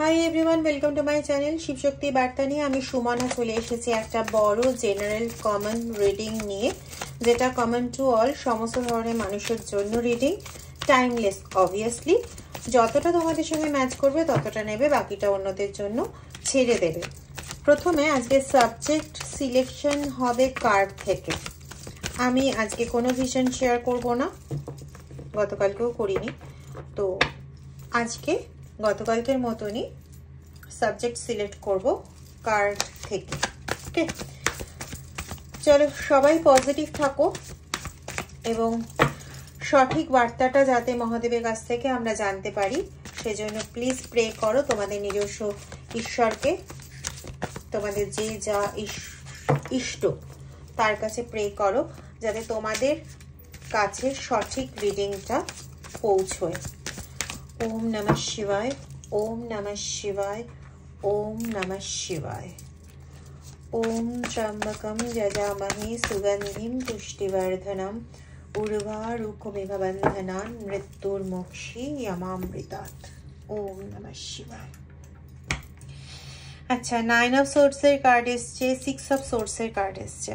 Hi everyone, welcome to my channel Shivshakti বার্তা নিয়ে আমি সুমনা চলে এসেছি একটা বড় জেনারেল কমন রিডিং নিয়ে, যেটা কমন টু অল, সমস্ত ধরনের মানুষের জন্য রিডিং, টাইমলেস অবভিয়াসলি। যতটা তোমাদের সঙ্গে ম্যাচ করবে ততটা নেবে, বাকিটা অন্যদের জন্য ছেড়ে দেবে। প্রথমে আজকে সাবজেক্ট সিলেকশন হবে কার্ড থেকে। আমি আজকে কোনো ভিশন শেয়ার করব না, গতকালকেও করিনি, তো আজকে গতকালকের মতনই সাবজেক্ট সিলেক্ট করব কার্ড থেকে। ওকে, চলো সবাই পজিটিভ থাকো এবং সঠিক বার্তাটা যাতে মহাদেবের কাছ থেকে আমরা জানতে পারি সেজন্য প্লিজ প্রে করো তোমাদের নিজস্ব ঈশ্বরকে, তোমাদের যে যা ইষ্ট তার কাছে প্রে করো যাতে তোমাদের কাছে সঠিক রিডিংটা পৌঁছয়। ओम नमः शिवाय, ओम नमः शिवाय, ओम नमः शिवाय। ओम त्र्यंबकं यजामहे सुगंधिं पुष्टिवर्धनम् उर्वारुकमिव बन्धनान् मृत्युर्मोक्षी यमामृतात्। ओम नमः शिवाय। अच्छा, 9 ऑफ सोर्ड्स এর কার্ড এসছে, 6 অফ সোর্ডস এর কার্ড এসছে।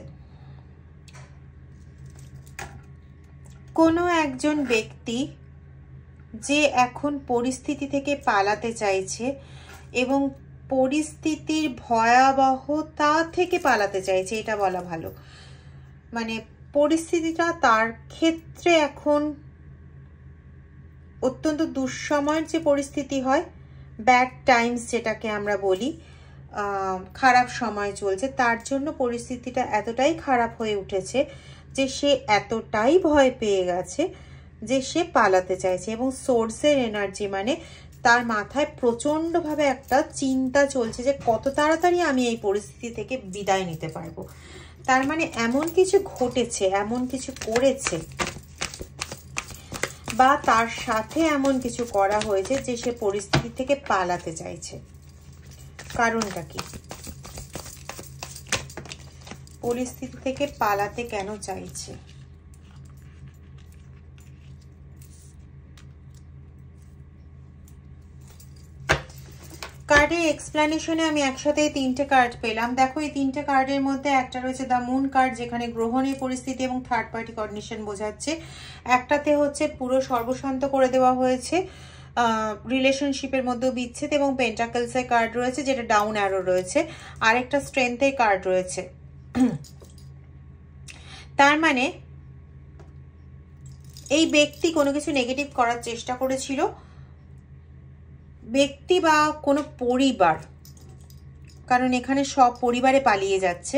কোনো একজন ব্যক্তি যে এখন পরিস্থিতি থেকে পালাতে চাইছে এবং পরিস্থিতির ভয়াবহতা থেকে পালাতে চাইছে, এটা বলা ভালো। মানে পরিস্থিতিটা তার ক্ষেত্রে এখন অত্যন্ত দুঃসময়ের যে পরিস্থিতি হয়, ব্যাড টাইমস যেটাকে আমরা বলি, খারাপ সময় চলছে, তার জন্য পরিস্থিতিটা এতটাই খারাপ হয়ে উঠেছে যে সে এতটাই ভয় পেয়ে গেছে যে সে পালাতে চাইছে। এবং সোর্সের এনার্জি মানে তার মাথায় প্রচন্ডভাবে একটা চিন্তা চলছে যে কত তাড়াতাড়ি আমি এই পরিস্থিতি থেকে বিদায় নিতে পারবো। তার মানে এমন কিছু ঘটেছে, এমন কিছু করেছে বা তার সাথে এমন কিছু করা হয়েছে যে সে পরিস্থিতি থেকে পালাতে চাইছে। কারণটা কি? পরিস্থিতি থেকে পালাতে কেন চাইছে? কার্ডের এক্সপ্লেনেশনে আমি একসাথে 3টে কার্ড পেলাম। দেখো, এই 3টে কার্ডের মধ্যে একটা রয়েছে দ্য মুন কার্ড, যেখানে গ্রহণের পরিস্থিতি এবং থার্ড পার্টি কন্ডিশন বোঝাচ্ছে। একটাতে হচ্ছে পুরো সর্বশান্ত করে দেওয়া হয়েছে, রিলেশনশিপের মধ্যেও বিচ্ছেদ, এবং পেন্টাকলসের কার্ড রয়েছে যেটা ডাউন অ্যারো রয়েছে, আর একটা স্ট্রেংথের কার্ড রয়েছে। তার মানে এই ব্যক্তি কোনো কিছু নেগেটিভ করার চেষ্টা করেছিল, ব্যক্তি বা কোনো পরিবার, কারণ এখানে সব পরিবারে পালিয়ে যাচ্ছে।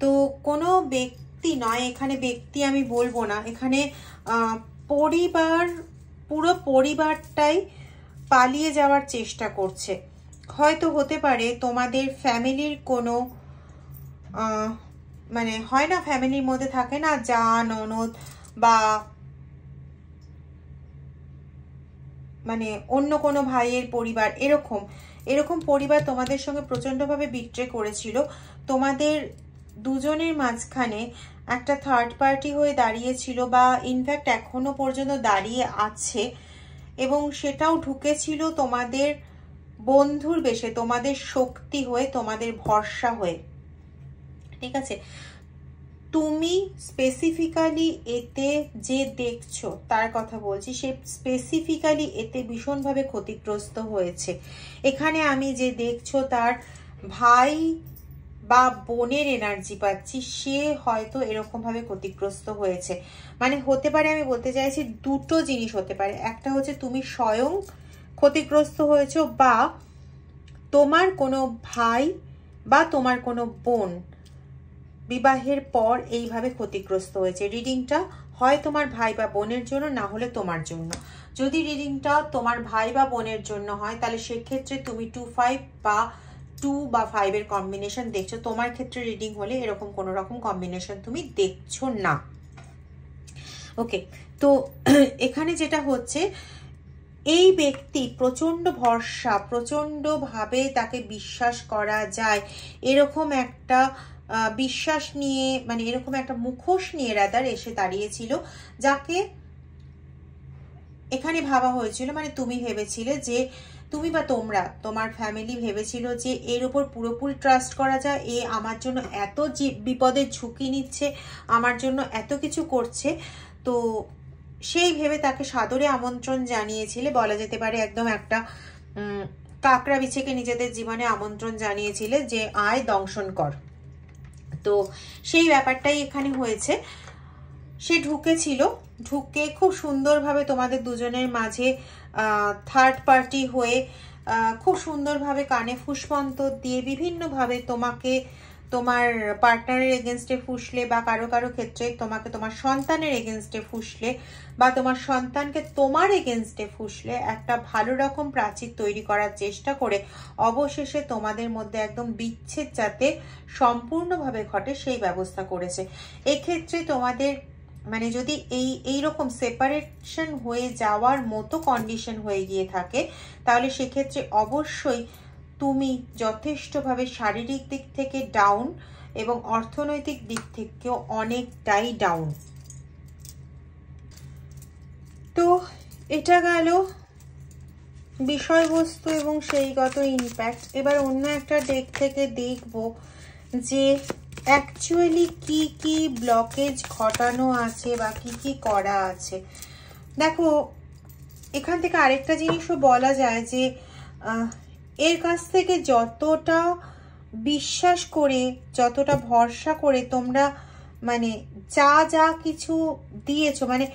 তো কোনো ব্যক্তি নয়, এখানে ব্যক্তি আমি বলবো না, এখানে পরিবার, পুরো পরিবারটাই পালিয়ে যাওয়ার চেষ্টা করছে। হয়তো হতে পারে তোমাদের ফ্যামিলির কোনো মানে হয় না, ফ্যামিলির মধ্যে থাকে না যা ননদ বা মানে অন্য কোনো ভাইয়ের পরিবার, এরকম পরিবার তোমাদের সঙ্গে প্রচন্ডভাবে বিট্রে করেছিল। তোমাদের দুজনের মাঝখানে একটা থার্ড পার্টি হয়ে দাঁড়িয়েছিল বা ইনফ্যাক্ট এখনো পর্যন্ত দাঁড়িয়ে আছে, এবং সেটাও ঢুকেছিল তোমাদের বন্ধুর বেশে, তোমাদের শক্তি হয়ে, তোমাদের ভরসা হয়ে। ঠিক আছে, তুমি স্পেসিফিক্যালি এতে যে দেখছো তার কথা বলছি, সে স্পেসিফিক্যালি এতে ভীষণভাবে ক্ষতিগ্রস্ত হয়েছে। এখানে আমি যে দেখছো তার ভাই বা বোনের এনার্জি পাচ্ছি, সে হয়তো এরকমভাবে ক্ষতিগ্রস্ত হয়েছে। মানে হতে পারে, আমি বলতে চাইছি দুটো জিনিস হতে পারে। একটা হচ্ছে তুমি স্বয়ং ক্ষতিগ্রস্ত হয়েছো, বা তোমার কোনো ভাই বা তোমার কোনো বোন বিবাহের পর এইভাবে ক্ষতিগ্রস্ত হয়েছে। রিডিংটা হয় তোমার ভাই বা বোনের জন্য, না হলে তোমার জন্য। যদি রিডিংটা তোমার ভাই বা বোনের জন্য হয় তাহলে সেক্ষেত্রে তুমি 2-5 বা 2 বা 5 এর কম্বিনেশন দেখছো। তোমার ক্ষেত্রে রিডিং হলে এরকম কোনো রকম কম্বিনেশন তুমি দেখছো না। ওকে, তো এখানে যেটা হচ্ছে, এই ব্যক্তি প্রচন্ড ভরসা, প্রচন্ডভাবে তাকে বিশ্বাস করা যায় এরকম একটা বিশ্বাস নিয়ে, মানে এরকম একটা মুখোশ নিয়ে রাদার এসে দাঁড়িয়েছিল, যাকে এখানে ভাবা হয়েছিল, মানে তুমি ভেবেছিলে যে তুমি বা তোমরা, তোমার ফ্যামিলি ভেবেছিল যে এর উপর পুরোপুরি ট্রাস্ট করা যায়, এ আমার জন্য এত বিপদের ঝুঁকি নিচ্ছে, আমার জন্য এত কিছু করছে। তো সেই ভেবে তাকে সাদরে আমন্ত্রণ জানিয়েছিলে, বলা যেতে পারে একদম একটা কাকড়া বিছেকে নিজেদের জীবনে আমন্ত্রণ জানিয়েছিলে যে আয় দংশন কর। তো সেই ব্যাপারটাই এখানে হয়েছে। সে ঢুকেছিল, ঢুকে খুব সুন্দরভাবে তোমাদের দুজনের মাঝে থার্ড পার্টি হয়ে খুব সুন্দরভাবে কানে ফুসপন্ত দিয়ে বিভিন্নভাবে তোমাকে তোমার পার্টনারের এগেনস্টে ফুসলে, বা কারো কারো ক্ষেত্রে তোমাকে তোমার সন্তানের এগেনস্টে ফুসলে, বা তোমার সন্তানকে তোমার এগেনস্টে ফুসলে একটা ভালো রকম প্রাচীর তৈরি করার চেষ্টা করে অবশেষে তোমাদের মধ্যে একদম বিচ্ছেদ যাতে সম্পূর্ণভাবে ঘটে সেই ব্যবস্থা করেছে। এক্ষেত্রে তোমাদের মানে যদি এইরকম সেপারেশন হয়ে যাওয়ার মতো কন্ডিশন হয়ে গিয়ে থাকে, তাহলে সেক্ষেত্রে অবশ্যই তুমি যথেষ্টভাবে শারীরিক দিক থেকে ডাউন এবং অর্থনৈতিক দিক থেকেও অনেকটাই ডাউন। তো এটা গেল বিষয়বস্তু এবং সেইগত ইম্প্যাক্ট। এবার অন্য একটা দিক থেকে দেখব যে অ্যাকচুয়ালি কি কি ব্লকেজ ঘটানো আছে বা কি কি করা আছে। দেখো, এখান থেকে আরেকটা জিনিসও বলা যায় যে এর কাছ থেকে যতটা বিশ্বাস করে, যতটা ভরসা করে তোমরা মানে যা যা কিছু দিয়েছো, মানে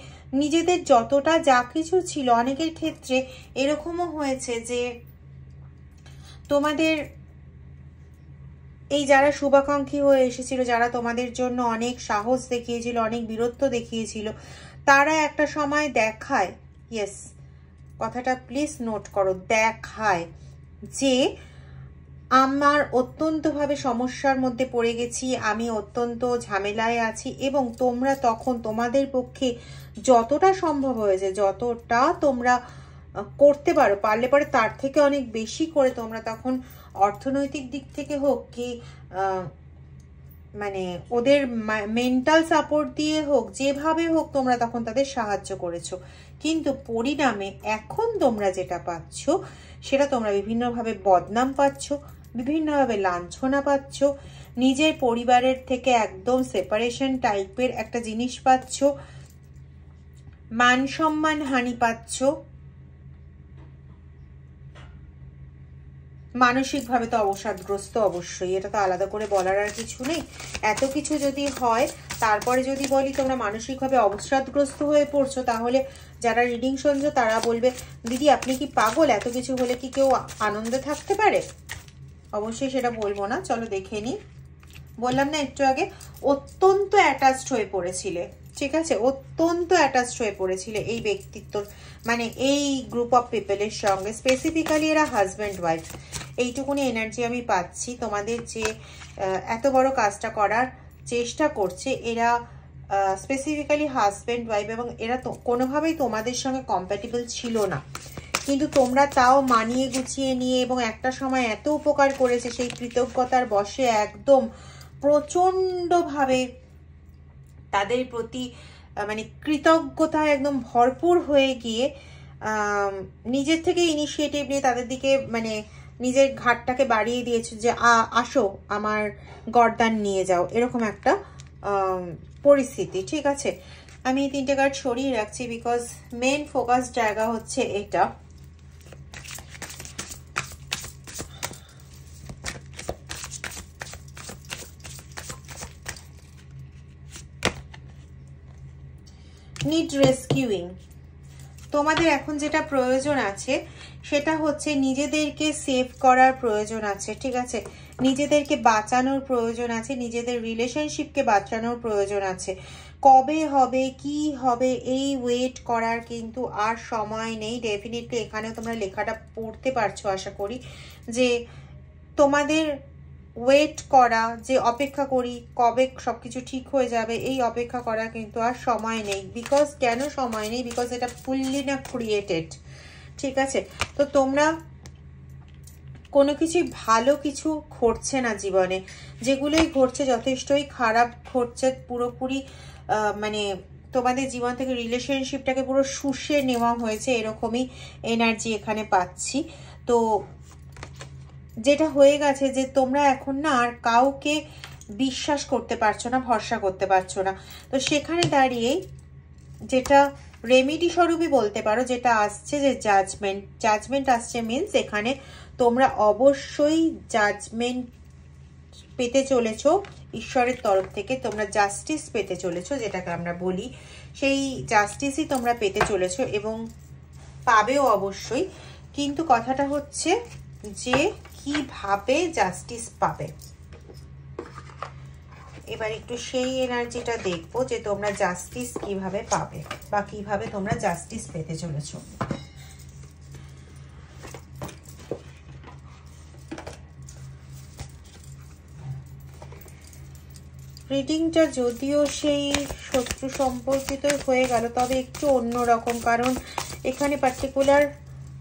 নিজেদের যতটা যা কিছু ছিল, অনেকের ক্ষেত্রে এরকমও হয়েছে যে তোমাদের এই যারা শুভাকাঙ্ক্ষী হয়ে এসেছিল, যারা তোমাদের জন্য অনেক সাহস দেখিয়েছিল, অনেক বীরত্ব দেখিয়েছিল, তারা একটা সময় দেখায়, ইয়েস কথাটা প্লিজ নোট করো, দেখায় যে আমার অত্যন্তভাবে সমস্যার মধ্যে পড়ে গেছি, আমি অত্যন্ত ঝামেলায় আছি, এবং তোমরা তখন তোমাদের পক্ষে যতটা সম্ভব হয়েছে, যতটা তোমরা করতে পারো, পারলে পরে তার থেকে অনেক বেশি করে তোমরা তখন অর্থনৈতিক দিক থেকে হোক কি মানে ওদের মেন্টাল সাপোর্ট দিয়ে হোক, যেভাবে হোক তোমরা তখন তাদের সাহায্য করেছো। কিন্তু পরিণামে এখন তোমরা যেটা পাচ্ছ সেটা তোমরা বিভিন্নভাবে বদনাম পাচ্ছ, বিভিন্নভাবে লাঞ্ছনা পাচ্ছ, নিজের পরিবারের থেকে একদম সেপারেশন টাইপের একটা জিনিস পাচ্ছ, মান সম্মান হানি পাচ্ছ, মানসিকভাবে তো অবসাদগ্রস্ত অবশ্যই, এটা তো আলাদা করে বলার আর কিছু নেই। এত কিছু যদি হয় তারপরে যদি বলি তোমরা মানসিকভাবে অবসাদগ্রস্ত হয়ে পড়ছো, তাহলে যারা রিডিং শুনছো তারা বলবে দিদি আপনি কি পাগল, এত কিছু হলে কি কেউ আনন্দে থাকতে পারে? অবশ্যই সেটা বলবো না, চলো দেখে নি। বললাম না একটু আগে, অত্যন্ত অ্যাটাচড হয়ে পড়েছিলে, ঠিক আছে, অত্যন্ত অ্যাটাচড হয়ে পড়েছিলে এই ব্যক্তিত্ব মানে এই গ্রুপ অফ পিপলের সঙ্গে, স্পেসিফিক্যালি এরা হাজব্যান্ড ওয়াইফ। এইটুকুনি এনার্জি আমি পাচ্ছি। তোমাদের যে এত বড় কাজটা করার চেষ্টা করছে এরা স্পেসিফিক্যালি হাজব্যান্ড ওয়াইফ, এবং এরা তো কোনোভাবেই তোমাদের সঙ্গে কম্প্যাটেবল ছিল না, কিন্তু তোমরা তাও মানিয়ে গুছিয়ে নিয়ে এবং একটা সময় এত উপকার করেছে সেই কৃতজ্ঞতার বশে একদম প্রচণ্ডভাবে তাদের প্রতি মানে কৃতজ্ঞতা একদম ভরপুর হয়ে গিয়ে নিজের থেকে ইনিশিয়েটিভ নিয়ে তাদের দিকে মানে নিজের ঘাটটাকে বাড়িয়ে দিয়েছে যে আসো আমার গর্দান নিয়ে যাও, এরকম একটা পরিস্থিতি। ঠিক আছে, আমি এই তিনটে কার্ড সরিয়ে রাখছি বিকজ মেন ফোকাস জায়গা হচ্ছে এটা। নিড রেস্কিউইং। তোমাদের এখন যেটা প্রয়োজন আছে সেটা হচ্ছে নিজেদেরকে সেভ করার প্রয়োজন আছে, ঠিক আছে, নিজেদেরকে বাঁচানোর প্রয়োজন আছে, নিজেদের রিলেশনশিপকে বাঁচানোর প্রয়োজন আছে। কবে হবে কি হবে এই ওয়েট করার কিন্তু আর সময় নেই। ডেফিনেটলি এখানেও তোমরা লেখাটা পড়তে পারছো আশা করি, যে তোমাদের ওয়েট করা, যে অপেক্ষা করি কবে সবকিছু ঠিক হয়ে যাবে, এই অপেক্ষা করা কিন্তু আর সময় নেই। বিকজ কেন সময় নেই? বিকজ এটা ফুললি না ক্রিয়েটেড, ঠিক আছে। তো তোমরা কোনো কিছুই ভালো কিছু ঘটছে না জীবনে, যেগুলোই ঘটছে যথেষ্টই খারাপ ঘটছে, পুরোপুরি মানে তোমাদের জীবন থেকে রিলেশনশিপটাকে পুরো শুষে নেওয়া হয়েছে, এরকমই এনার্জি এখানে পাচ্ছি। তো যেটা হয়ে গেছে যে তোমরা এখন না আর কাউকে বিশ্বাস করতে পারছো না, ভরসা করতে পারছো না। তো সেখানে দাঁড়িয়ে যেটা রেমেডি স্বরূপই বলতে পারো, যেটা আসছে যে জাজমেন্ট আসছে, মিনস এখানে তোমরা অবশ্যই জাজমেন্ট পেতে চলেছো ঈশ্বরের তরফ থেকে, তোমরা জাস্টিস পেতে চলেছো, যেটাকে আমরা বলি সেই জাস্টিসই তোমরা পেতে চলেছো এবং পাবেও অবশ্যই। কিন্তু কথাটা হচ্ছে যে কিভাবে জাস্টিস পাবে, এবার একটু সেই এনার্জিটা দেখবো যে তোমরা জাস্টিস কিভাবে পাবে বা কিভাবে তোমরা জাস্টিস পেতে চলেছো। রিডিংটা যদিও সেই শত্রু সম্পর্কিত হয়ে গেল, তবে একটু অন্যরকম, কারণ এখানে পার্টিকুলার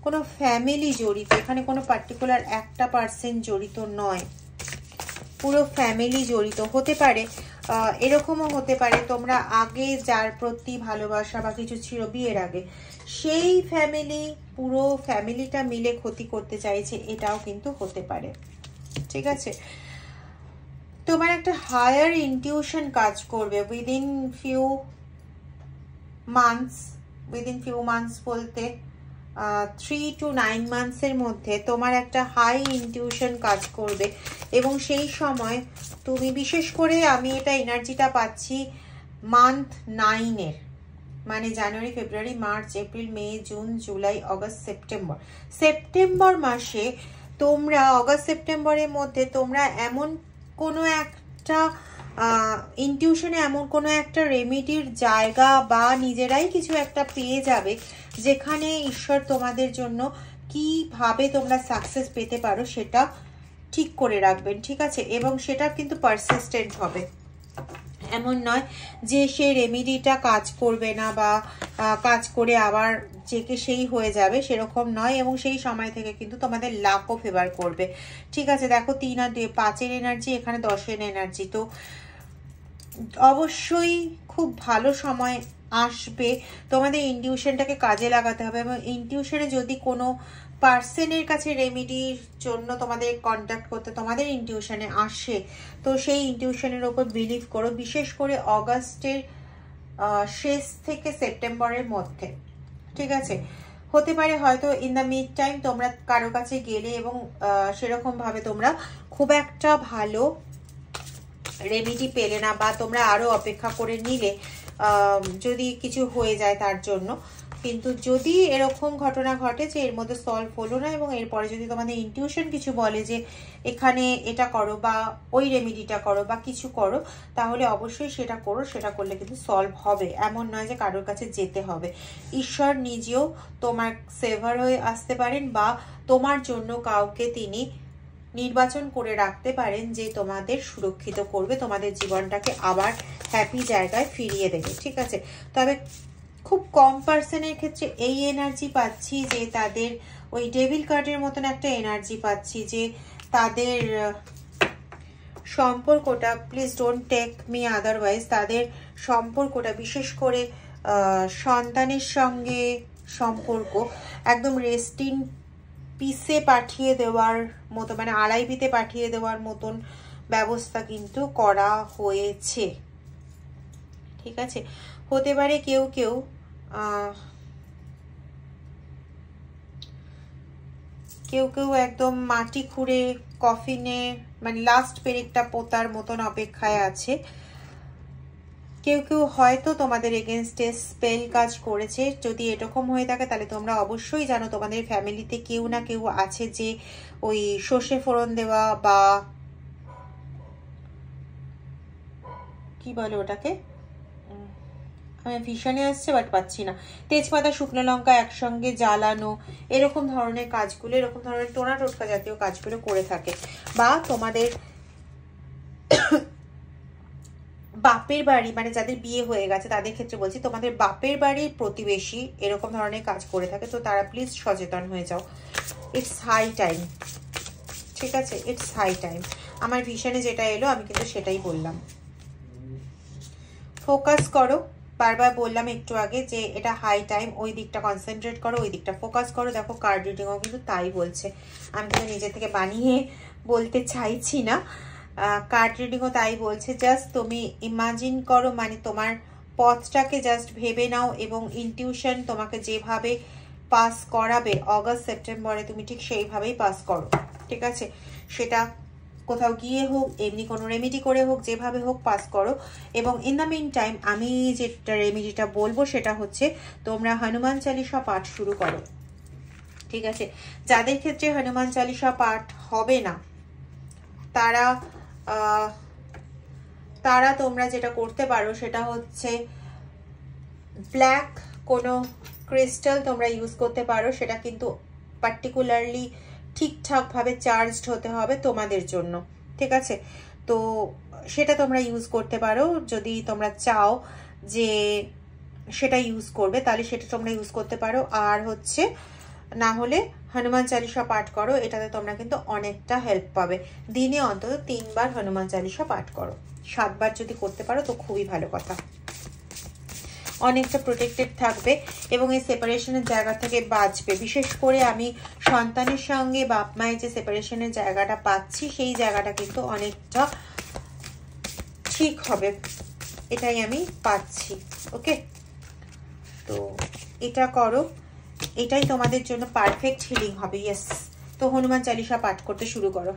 কোনো ফ্যামিলি জড়িত, এখানে কোনো পার্টিকুলার একটা পার্সন জড়িত নয়, পুরো ফ্যামিলি জড়িত হতে পারে। এরকমও হতে পারে তোমরা আগে যার প্রতি ভালোবাসা বা কিছু ছিল বিয়ের আগে, সেই ফ্যামিলি, পুরো ফ্যামিলিটা মিলে ক্ষতি করতে চাইছে, এটাও কিন্তু হতে পারে। ঠিক আছে, তোমার একটা হায়ার ইনটিউশন কাজ করবে উইদিন ফিউ মান্থস বলতে 3 to 9 মান্থসের মধ্যে তোমার একটা হাই ইনটিউশন কাজ করবে এবং সেই সময় তুমি বিশেষ করে, আমি এটা এনার্জিটা পাচ্ছি মান্থ 9-এর, মানে জানুয়ারি, ফেব্রুয়ারি, মার্চ, এপ্রিল, মে, জুন, জুলাই, অগস্ট, সেপ্টেম্বর মাসে তোমরা, অগস্ট সেপ্টেম্বরের মধ্যে তোমরা এমন কোনো একটা ইনটিউশনে এমন কোনো একটা রেমেডির জায়গা বা নিজেরাই কিছু একটা পেয়ে যাবে, যেখানে ঈশ্বর তোমাদের জন্য কিভাবে তোমরা সাকসেস পেতে পারো সেটা ঠিক করে রাখবেন। ঠিক আছে, এবং সেটা কিন্তু পারসিস্টেন্ট হবে, এমন নয় যে সেই রেমেডিটা কাজ করবে না বা কাজ করে আবার যেকে সেই হয়ে যাবে, সেরকম নয়। এবং সেই সময় থেকে কিন্তু তোমাদের লাকও ফেভার করবে। ঠিক আছে, দেখো 3 আর 2 5-এর এনার্জি, এখানে 10-এর এনার্জি, তো অবশ্যই খুব ভালো সময় আসবে। তোমাদের ইনটিউশনটাকে কাজে লাগাতে হবে এবং ইনটিউশনে যদি কোনো পার্সনের কাছে রেমেডির জন্য তোমাদের কন্ট্যাক্ট করতে তোমাদের ইনটিউশনে আসে, তো সেই ইনটিউশনের ওপর বিলিভ করো, বিশেষ করে অগাস্টের শেষ থেকে সেপ্টেম্বরের মধ্যে। ঠিক আছে, হতে পারে হয়তো ইন দ্য মিড টাইম তোমরা কারো কাছে গেলে এবং সেরকমভাবে তোমরা খুব একটা ভালো রেমেডি পেলে না, বা তোমরা আরো অপেক্ষা করে নিলে যদি কিছু হয়ে যায় তার জন্য। কিন্তু যদি এরকম ঘটনা ঘটে যে এর মধ্যে সলভ হলো না এবং এরপরে যদি তোমাদের ইনটিউশন কিছু বলে যে এখানে এটা করো বা ওই রেমেডিটা করো বা কিছু করো, তাহলে অবশ্যই সেটা করো, সেটা করলে কিন্তু সলভ হবে। এমন নয় যে কারোর কাছে যেতে হবে, ঈশ্বর নিজেও তোমার সেভার হয়ে আসতে পারেন বা তোমার জন্য কাউকে তিনি নির্বাচন করে রাখতে পারেন যে তোমাদের সুরক্ষিত করবে, তোমাদের জীবনটাকে আবার হ্যাপি জায়গায় ফিরিয়ে দেবে। ঠিক আছে, তবে খুব কম পার্সনের ক্ষেত্রে এই এনার্জি পাচ্ছি যে তাদের ওই ডেভিল কার্ডের মতন একটা এনার্জি পাচ্ছি যে তাদের সম্পর্কটা, please don't take me otherwise, তাদের সম্পর্কটা বিশেষ করে সন্তানের সঙ্গে সম্পর্ক একদম রেস্টিং পিসে পাঠিয়ে দেওয়ার মতো, মানে আড়াইপিতে পাঠিয়ে দেওয়ার মতন ব্যবস্থা কিন্তু করা হয়েছে। ঠিক আছে, হতে পারে কেউ কেউ একদম মাটি খুঁড়ে কফিনে, মানে লাস্ট পেরেকটা পোতার মতন অপেক্ষায় আছে। কেউ কেউ হয়তো তোমাদের এগেনস্টে স্পেল কাজ করেছে। যদি এরকম হয়ে থাকে তাহলে তোমরা অবশ্যই জানো তোমাদের ফ্যামিলিতে কেউ না কেউ আছে যে ওই সর্ষে ফোড়ন দেওয়া বা কি বলে ওটাকে, আমি ভীষণই আসছে বাট পাচ্ছি না, তেজপাতা শুকনো লঙ্কা একসঙ্গে জ্বালানো, এরকম ধরনের কাজগুলো, এরকম ধরনের টোনা টোটকা জাতীয় কাজগুলো করে থাকে। বা তোমাদের বাপের বাড়ি, মানে যাদের বিয়ে হয়ে গেছে তাদের ক্ষেত্রে বলছি, তোমাদের বাপের বাড়ির প্রতিবেশী এরকম ধরনের কাজ করে থাকে, তো তারা প্লিজ সচেতন হয়ে যাও। It's high time. ঠিক আছে, ইটস হাই টাইম। আমার ভিশনে যেটা এলো আমি কিন্তু সেটাই বললাম। ফোকাস করো, বারবার বললাম একটু আগে যে এটা হাই টাইম, ওই দিকটা কনসেন্ট্রেট করো, ওই দিকটা ফোকাস করো। দেখো কার্ড রিডিংও কিন্তু তাই বলছে, আমি কিন্তু নিজে থেকে বানিয়ে বলতে চাইছি না, কার্ড রিডিংও তাই বলছে। জাস্ট তুমি ইমাজিন করো, মানে তোমার পথটাকে জাস্ট ভেবে নাও এবং ইনটিউশন তোমাকে যেভাবে পাস করাবে অগাস্ট সেপ্টেম্বরে তুমি ঠিক সেইভাবেই পাস করো, ঠিক আছে? সেটা কোথাও গিয়ে হোক, এমনি কোনো রেমেডি করে হোক, যেভাবে হোক পাস করো। এবং ইন দ্য মিন টাইম আমি যেটা রেমেডিটা বলবো সেটা হচ্ছে তোমরা হনুমান চালিসা পাঠ শুরু করো, ঠিক আছে? যাদের ক্ষেত্রে হনুমান চালিসা পাঠ হবে না তারা তারা তোমরা যেটা করতে পারো সেটা হচ্ছে ব্ল্যাক কোনো ক্রিস্টাল তোমরা ইউজ করতে পারো। সেটা কিন্তু পার্টিকুলারলি ঠিকঠাকভাবে চার্জড হতে হবে তোমাদের জন্য, ঠিক আছে? তো সেটা তোমরা ইউজ করতে পারো যদি তোমরা চাও যে সেটা ইউজ করবে, তাহলে সেটা তোমরা ইউজ করতে পারো। আর হচ্ছে না হলে হনুমান চালিসা পাঠ করো, এটাতে তোমরা কিন্তু অনেকটা হেল্প পাবে। দিনে অন্তত 3 বার হনুমান চালিসা পাঠ করো, 7 বার যদি করতে পারো তো খুবই ভালো কথা, অনেকটা প্রোটেক্টেড থাকবে এবং এই সেপারেশনের জায়গা থেকে বাঁচবে। বিশেষ করে আমি সন্তানের সঙ্গে বাপ মায়ের যে সেপারেশনের জায়গাটা পাচ্ছি সেই জায়গাটা কিন্তু অনেকটা ঠিক হবে, এটাই আমি পাচ্ছি। ওকে, তো এটা করো, এটাই তোমাদের জন্য পারফেক্ট হিলিং হবে। ইয়েস, তো হনুমান চালিসা পাঠ করতে শুরু করো।